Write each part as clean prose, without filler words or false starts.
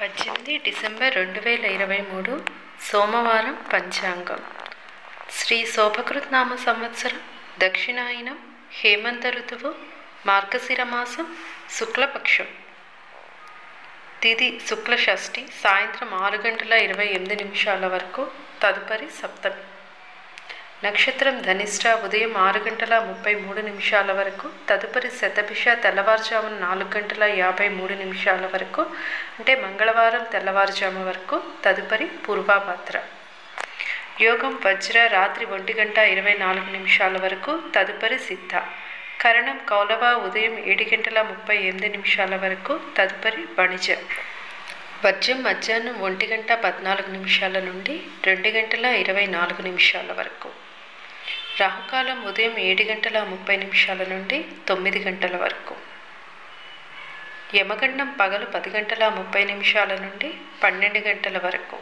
18 December 2023 సోమవారం పంచాంగం శ్రీ శోభకృత్నామ సంవత్సరం దక్షిణాయనం హేమంత ఋతువు మార్గశిర మాసం శుక్లపక్షం తిథి శుక్ల షష్ఠి సాయంత్రం 6:28 వరకు తదుపరి సప్తమి నక్షత్రం ధనిష్ట ఉదయం 6:33 వరకు తదుపరి శతభిష తెల్లవారుజామున 4:53 వరకు అంటే మంగళవారం తెల్లవారుజాము వరకు తదుపరి పూర్వాభాద్ర యోగం వజ్ర రాత్రి 1:24 వరకు తదుపరి సిద్ధ కరణం కౌలవ ఉదయం 7:38 వరకు తదుపరి వణిజ వర్జం మధ్యాహ్నం 1:14 నుండి 2:24 వరకు రాహుకాలం ఉదయం 7:30 నుండి 9 గంటల వరకు యమగండం పగలు 10:30 నుండి 12 గంటల వరకు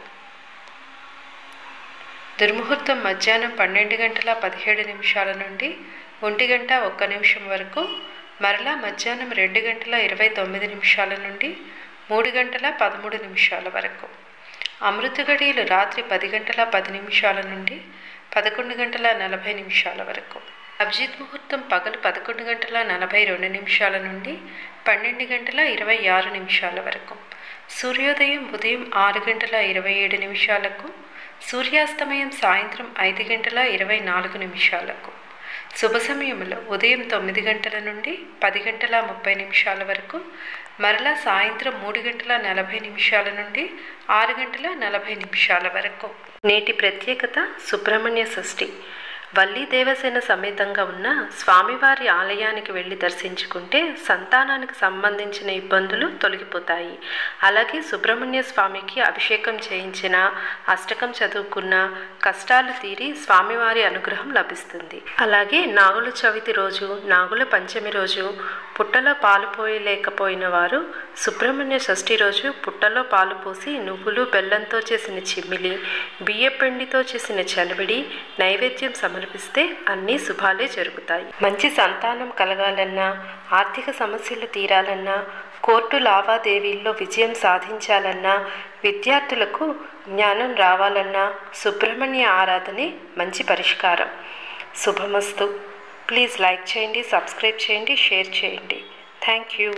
దుర్ముహూర్తం మధ్యాహ్నం 12:17 నుండి 1:01 వరకు మరలా మధ్యాహ్నం 2:29 నుండి 3:13 వరకు అమృత గడియలు రాత్రి 10:10 నుండి 11:40 వరకు అభిజిత్ ముహూర్తం పగలు 11:42 నుండి 12:26 వరకు సూర్యోదయం ఉదయం 6:27 సూర్యాస్తమయం సాయంత్రం 5:24 శుభ సమయంలో ఉదయం 9 గంటల నుండి 10:30 వరకు మరలా సాయంత్రం 3:40 నుండి 6:40 వరకు నేటి ప్రత్యేకత సుబ్రహ్మణ్య షష్ఠి వల్లి దేవసేన సమేతంగా ఉన్న స్వామివారి ఆలయానికి వెళ్ళి దర్శించుకుంటే సంతానానికి సంబంధించిన ఇబ్బందులు తొలగిపోతాయి. అలాగే సుబ్రహ్మణ్య స్వామికి అభిషేకం చేయించిన అష్టకం చదువుకున్న కష్టాలు తీరి స్వామివారి అనుగ్రహం లభిస్తుంది. అలాగే నాగుల చవితి రోజు నాగుల పంచమి రోజు పుట్టలో పాలు పోయలేకపోయిన వారు సుబ్రహ్మణ్య షష్ఠి రోజు పుట్టలో పాలు పోసి నువ్వులు బెల్లంతో చేసిన చిమ్మిలి బియ్యపిండితో చేసిన చలివిడి నైవేద్యం సమర్పిస్తే అన్ని శుభాలే జరుగుతాయి. మంచి సంతానం కలగాలన్నా ఆర్థిక సమస్యలు తీరాలన్నా కోర్టు లావాదేవీల్లో విజయం సాధించాలన్నా విద్యార్థులకు జ్ఞానం రావాలన్నా సుబ్రహ్మణ్య ఆరాధనే మంచి పరిష్కారం. శుభమస్తు. ప్లీజ్ లైక్ చేయండి, సబ్స్క్రైబ్ చేయండి, షేర్ చేయండి. Thank you.